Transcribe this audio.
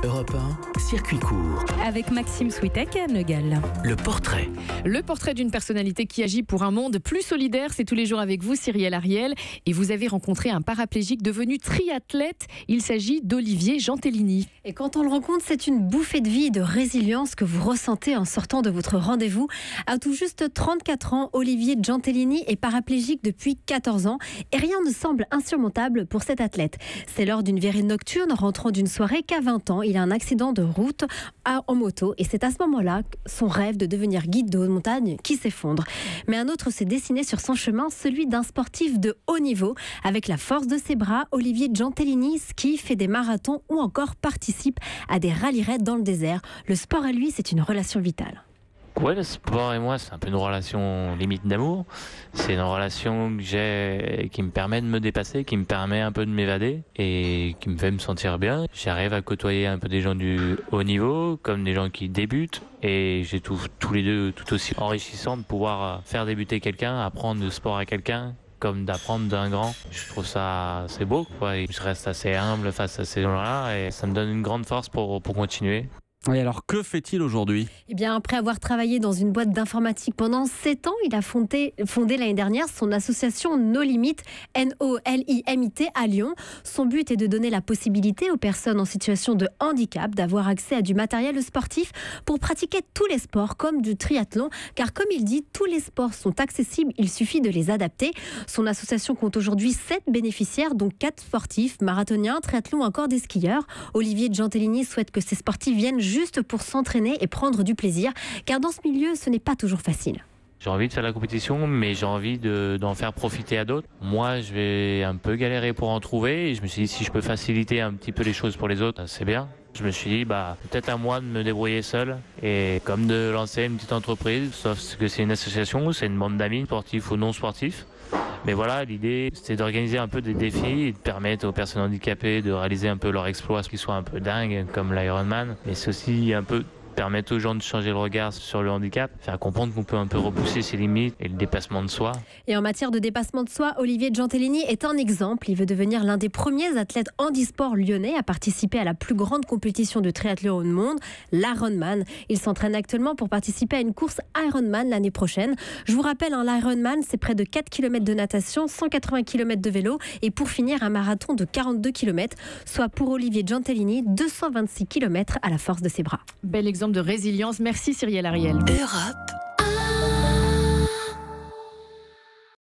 Europe 1, circuit court. Avec Maxime Switek à Neugal. Le portrait. Le portrait d'une personnalité qui agit pour un monde plus solidaire, c'est tous les jours avec vous, Cyrielle Ariel. Et vous avez rencontré un paraplégique devenu triathlète. Il s'agit d'Olivier Gentilini. Et quand on le rencontre, c'est une bouffée de vie et de résilience que vous ressentez en sortant de votre rendez-vous. À tout juste 34 ans, Olivier Gentilini est paraplégique depuis 14 ans. Et rien ne semble insurmontable pour cet athlète. C'est lors d'une virée nocturne rentrant d'une soirée qu'à 20 ans, il a un accident de route en moto. Et c'est à ce moment-là son rêve de devenir guide de haute montagne qui s'effondre. Mais un autre s'est dessiné sur son chemin, celui d'un sportif de haut niveau. Avec la force de ses bras, Olivier Gentilini skie, fait des marathons ou encore participe à des rallye-raids dans le désert. Le sport à lui, c'est une relation vitale. Ouais, le sport et moi, c'est un peu une relation limite d'amour. C'est une relation que j'ai qui me permet de me dépasser, qui me permet un peu de m'évader et qui me fait me sentir bien. J'arrive à côtoyer un peu des gens du haut niveau, comme des gens qui débutent. Et j'ai tous les deux tout aussi enrichissant de pouvoir faire débuter quelqu'un, apprendre le sport à quelqu'un, comme d'apprendre d'un grand. Je trouve ça assez beau, quoi. Et je reste assez humble face à ces gens-là et ça me donne une grande force pour continuer. Oui, alors que fait-il aujourd'hui ? Eh bien, après avoir travaillé dans une boîte d'informatique pendant 7 ans, il a fondé l'année dernière son association No Limit, NOLIMIT à Lyon. Son but est de donner la possibilité aux personnes en situation de handicap d'avoir accès à du matériel sportif pour pratiquer tous les sports comme du triathlon. Car comme il dit, tous les sports sont accessibles, il suffit de les adapter. Son association compte aujourd'hui 7 bénéficiaires, dont 4 sportifs, marathoniens, triathlon ou encore des skieurs. Olivier Gentilini souhaite que ces sportifs viennent juste pour s'entraîner et prendre du plaisir, car dans ce milieu, ce n'est pas toujours facile. J'ai envie de faire la compétition, mais j'ai envie d'en faire profiter à d'autres. Moi, je vais un peu galérer pour en trouver, et je me suis dit, si je peux faciliter un petit peu les choses pour les autres, c'est bien. Je me suis dit, peut-être à moi de me débrouiller seul, et comme de lancer une petite entreprise, sauf que c'est une association, c'est une bande d'amis, sportifs ou non sportifs. Mais voilà, l'idée, c'est d'organiser un peu des défis et de permettre aux personnes handicapées de réaliser un peu leurs exploits, qui soient un peu dingues, comme l'Ironman. Mais c'est aussi un peu permettre aux gens de changer le regard sur le handicap, faire comprendre qu'on peut un peu repousser ses limites et le dépassement de soi. Et en matière de dépassement de soi, Olivier Gentilini est un exemple. Il veut devenir l'un des premiers athlètes handisport lyonnais à participer à la plus grande compétition de triathlon au monde, l'Ironman. Il s'entraîne actuellement pour participer à une course Ironman l'année prochaine. Je vous rappelle, l'Ironman, c'est près de 4 km de natation, 180 km de vélo et pour finir un marathon de 42 km, soit pour Olivier Gentilini 226 km à la force de ses bras. Bel exemple de résilience. Merci Cyrielle Ariel. Europe